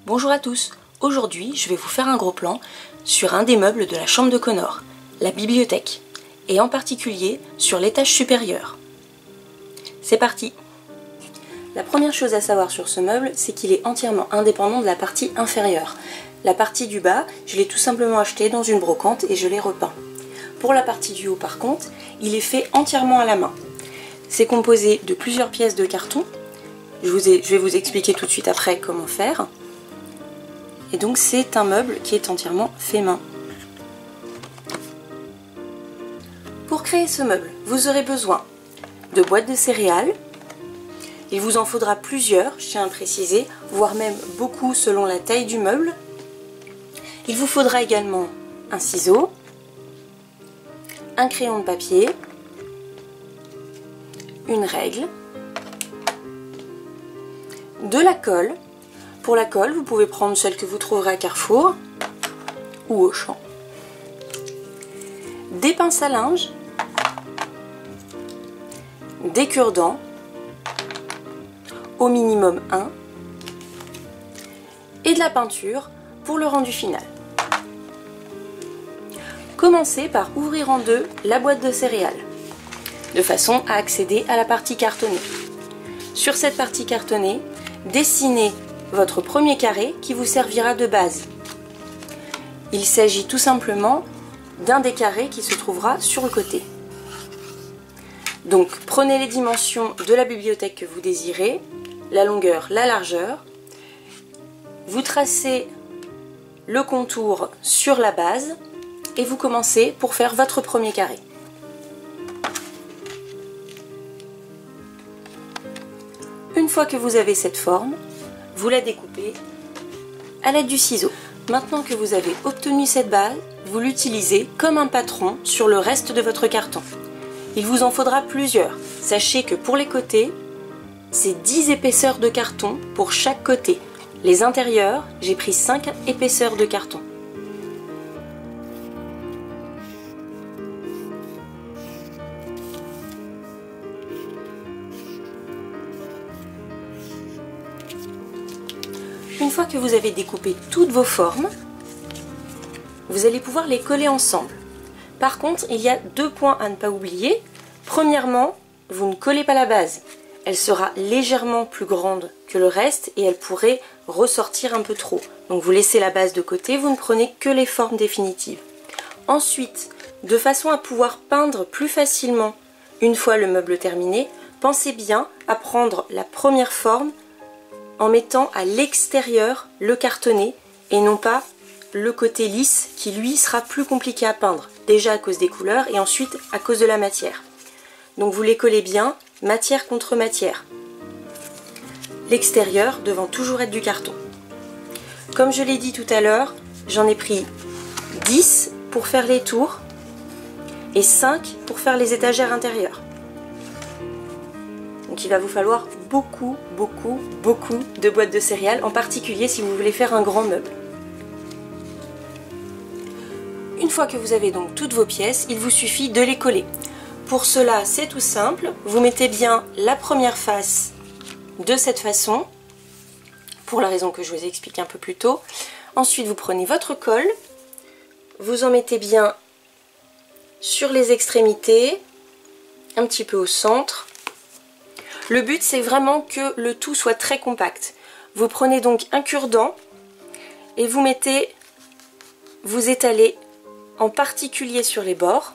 Bonjour à tous, aujourd'hui je vais vous faire un gros plan sur un des meubles de la chambre de Connor, la bibliothèque, et en particulier sur l'étage supérieur. C'est parti! La première chose à savoir sur ce meuble, c'est qu'il est entièrement indépendant de la partie inférieure. La partie du bas, je l'ai tout simplement acheté dans une brocante et je l'ai repeint. Pour la partie du haut par contre, il est fait entièrement à la main. C'est composé de plusieurs pièces de carton. Je vais vous expliquer tout de suite après comment faire. Et donc c'est un meuble qui est entièrement fait main. Pour créer ce meuble, vous aurez besoin de boîtes de céréales. Il vous en faudra plusieurs, je tiens à préciser, voire même beaucoup selon la taille du meuble. Il vous faudra également un ciseau, un crayon de papier, une règle, de la colle. Pour la colle, vous pouvez prendre celle que vous trouverez à Carrefour ou Auchan, des pinces à linge, des cure-dents, au minimum 1, et de la peinture pour le rendu final. Commencez par ouvrir en deux la boîte de céréales, de façon à accéder à la partie cartonnée. Sur cette partie cartonnée, dessinez votre premier carré qui vous servira de base. Il s'agit tout simplement d'un des carrés qui se trouvera sur le côté. Donc prenez les dimensions de la bibliothèque que vous désirez, la longueur, la largeur, vous tracez le contour sur la base et vous commencez pour faire votre premier carré. Une fois que vous avez cette forme, vous la découpez à l'aide du ciseau. Maintenant que vous avez obtenu cette base, vous l'utilisez comme un patron sur le reste de votre carton. Il vous en faudra plusieurs. Sachez que pour les côtés, c'est 10 épaisseurs de carton pour chaque côté. Les intérieurs, j'ai pris 5 épaisseurs de carton. Une fois que vous avez découpé toutes vos formes, vous allez pouvoir les coller ensemble. Par contre, il y a 2 points à ne pas oublier. Premièrement, vous ne collez pas la base. Elle sera légèrement plus grande que le reste et elle pourrait ressortir un peu trop. Donc vous laissez la base de côté, vous ne prenez que les formes définitives. Ensuite, de façon à pouvoir peindre plus facilement une fois le meuble terminé, pensez bien à prendre la première forme en mettant à l'extérieur le cartonné et non pas le côté lisse qui lui sera plus compliqué à peindre, déjà à cause des couleurs et ensuite à cause de la matière. Donc vous les collez bien, matière contre matière. L'extérieur devant toujours être du carton. Comme je l'ai dit tout à l'heure, j'en ai pris 10 pour faire les tours et 5 pour faire les étagères intérieures. Donc il va vous falloir beaucoup de boîtes de céréales, en particulier si vous voulez faire un grand meuble. Une fois que vous avez donc toutes vos pièces, il vous suffit de les coller. Pour cela, c'est tout simple, vous mettez bien la première face de cette façon, pour la raison que je vous ai expliqué un peu plus tôt. Ensuite, vous prenez votre colle, vous en mettez bien sur les extrémités, un petit peu au centre. Le but, c'est vraiment que le tout soit très compact. Vous prenez donc un cure-dent et vous étalez en particulier sur les bords.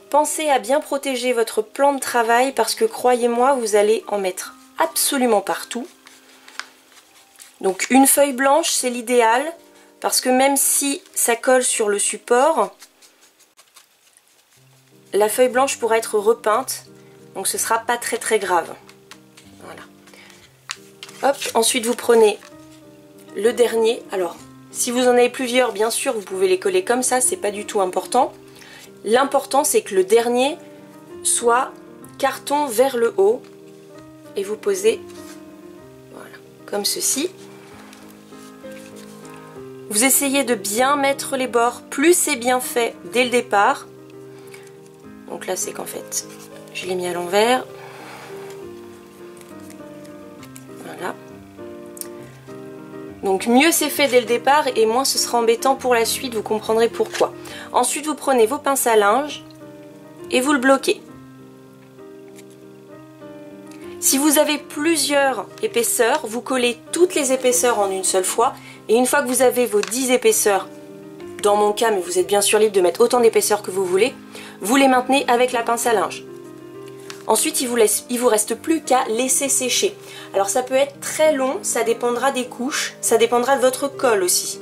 Pensez à bien protéger votre plan de travail parce que croyez-moi, vous allez en mettre absolument partout. Donc une feuille blanche, c'est l'idéal parce que même si ça colle sur le support, la feuille blanche pourra être repeinte. Donc ce sera pas très grave. Voilà. Hop, ensuite vous prenez le dernier. Alors, si vous en avez plusieurs, bien sûr, vous pouvez les coller comme ça, c'est pas du tout important. L'important, c'est que le dernier soit carton vers le haut. Et vous posez, voilà, comme ceci. Vous essayez de bien mettre les bords. Plus c'est bien fait dès le départ. Donc là, c'est qu'en fait, je l'ai mis à l'envers. Voilà. Donc mieux c'est fait dès le départ et moins ce sera embêtant pour la suite, vous comprendrez pourquoi. Ensuite vous prenez vos pinces à linge et vous le bloquez. Si vous avez plusieurs épaisseurs, vous collez toutes les épaisseurs en une seule fois et une fois que vous avez vos 10 épaisseurs, dans mon cas, mais vous êtes bien sûr libre de mettre autant d'épaisseur que vous voulez, vous les maintenez avec la pince à linge. Ensuite, il vous reste plus qu'à laisser sécher. Alors ça peut être très long, ça dépendra des couches, ça dépendra de votre colle aussi.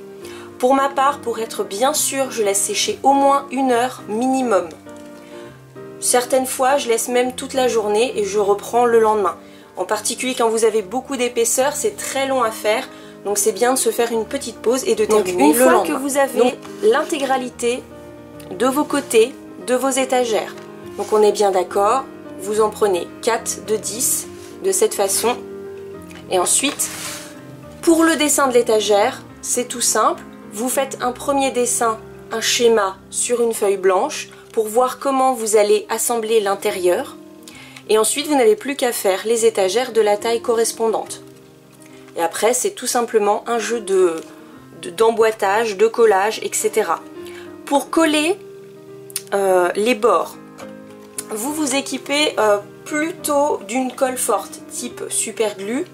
Pour ma part, pour être bien sûr, je laisse sécher au moins 1 heure minimum. Certaines fois, je laisse même toute la journée et je reprends le lendemain. En particulier quand vous avez beaucoup d'épaisseur, c'est très long à faire, donc c'est bien de se faire une petite pause et de terminer le lendemain. Une fois que vous avez l'intégralité de vos côtés, de vos étagères, donc on est bien d'accord, vous en prenez 4 de 10 de cette façon. Et ensuite, pour le dessin de l'étagère, c'est tout simple. Vous faites un premier dessin, un schéma sur une feuille blanche pour voir comment vous allez assembler l'intérieur. Et ensuite, vous n'avez plus qu'à faire les étagères de la taille correspondante. Et après, c'est tout simplement un jeu d'emboîtage, de collage, etc. Pour coller les bords, vous vous équipez plutôt d'une colle forte, type super glue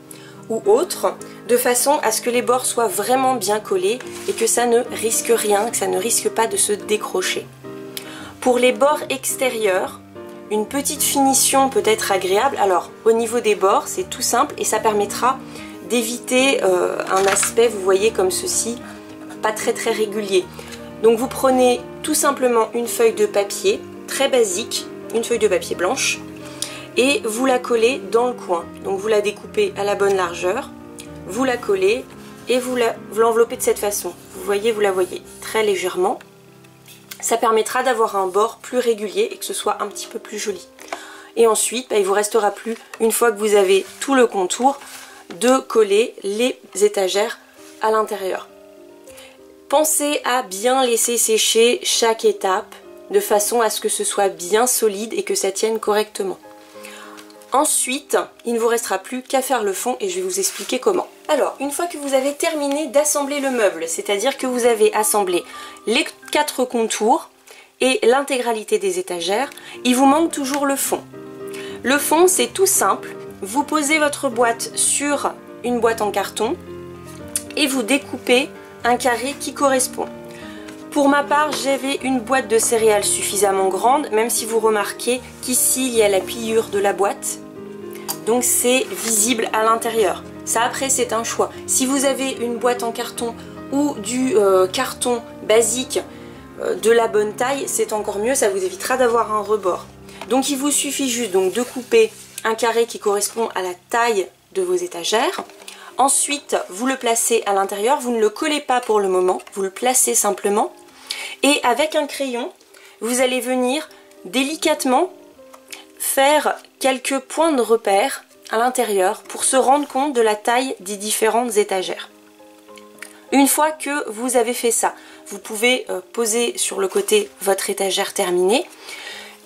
ou autre, de façon à ce que les bords soient vraiment bien collés et que ça ne risque rien, que ça ne risque pas de se décrocher. Pour les bords extérieurs, une petite finition peut être agréable. Alors au niveau des bords, c'est tout simple et ça permettra d'éviter un aspect, vous voyez, comme ceci, pas très régulier. Donc vous prenez tout simplement une feuille de papier très basique, une feuille de papier blanche, et vous la collez dans le coin. Donc vous la découpez à la bonne largeur, vous la collez et vous l'enveloppez de cette façon. Vous voyez, vous la voyez très légèrement. Ça permettra d'avoir un bord plus régulier et que ce soit un petit peu plus joli. Et ensuite, il ne vous restera plus, une fois que vous avez tout le contour, de coller les étagères à l'intérieur. Pensez à bien laisser sécher chaque étape de façon à ce que ce soit bien solide et que ça tienne correctement. Ensuite, il ne vous restera plus qu'à faire le fond et je vais vous expliquer comment. Alors, une fois que vous avez terminé d'assembler le meuble, c'est-à-dire que vous avez assemblé les 4 contours et l'intégralité des étagères, il vous manque toujours le fond. Le fond, c'est tout simple. Vous posez votre boîte sur une boîte en carton et vous découpez un carré qui correspond. Pour ma part, j'avais une boîte de céréales suffisamment grande, même si vous remarquez qu'ici, il y a la pliure de la boîte. Donc c'est visible à l'intérieur. Ça, après, c'est un choix. Si vous avez une boîte en carton ou du carton basique de la bonne taille, c'est encore mieux, ça vous évitera d'avoir un rebord. Donc il vous suffit juste donc, de couper un carré qui correspond à la taille de vos étagères. Ensuite, vous le placez à l'intérieur, vous ne le collez pas pour le moment, vous le placez simplement. Et avec un crayon, vous allez venir délicatement faire quelques points de repère à l'intérieur pour se rendre compte de la taille des différentes étagères. Une fois que vous avez fait ça, vous pouvez poser sur le côté votre étagère terminée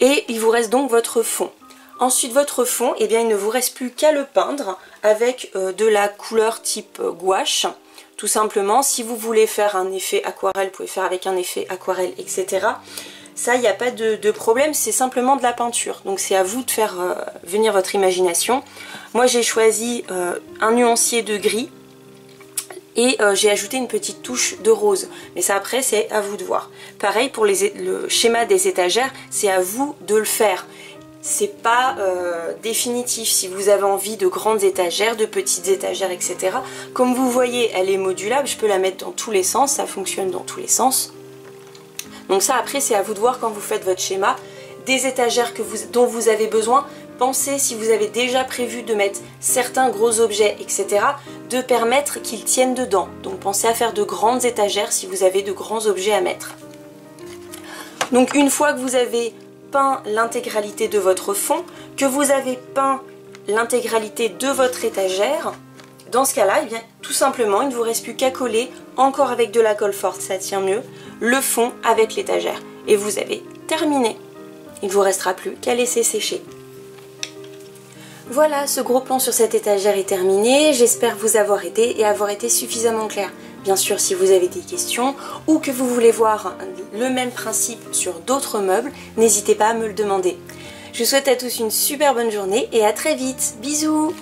et il vous reste donc votre fond. Ensuite, votre fond, eh bien, il ne vous reste plus qu'à le peindre avec de la couleur type gouache. Tout simplement, si vous voulez faire un effet aquarelle, vous pouvez faire avec un effet aquarelle, etc. Ça, il n'y a pas de problème, c'est simplement de la peinture. Donc c'est à vous de faire venir votre imagination. Moi, j'ai choisi un nuancier de gris et j'ai ajouté une petite touche de rose. Mais ça, après, c'est à vous de voir. Pareil pour le schéma des étagères, c'est à vous de le faire. C'est pas définitif. Si vous avez envie de grandes étagères, de petites étagères, etc. Comme vous voyez, elle est modulable, je peux la mettre dans tous les sens, ça fonctionne dans tous les sens. Donc ça, après, c'est à vous de voir quand vous faites votre schéma. Des étagères dont vous avez besoin, pensez, si vous avez déjà prévu de mettre certains gros objets, etc., de permettre qu'ils tiennent dedans. Donc pensez à faire de grandes étagères si vous avez de grands objets à mettre. Donc une fois que vous avez peint l'intégralité de votre fond, que vous avez peint l'intégralité de votre étagère, dans ce cas-là, eh bien, tout simplement, il ne vous reste plus qu'à coller, encore avec de la colle forte, ça tient mieux, le fond avec l'étagère. Et vous avez terminé. Il ne vous restera plus qu'à laisser sécher. Voilà, ce gros plan sur cette étagère est terminé. J'espère vous avoir aidé et avoir été suffisamment clair. Bien sûr, si vous avez des questions ou que vous voulez voir le même principe sur d'autres meubles, n'hésitez pas à me le demander. Je vous souhaite à tous une super bonne journée et à très vite. Bisous!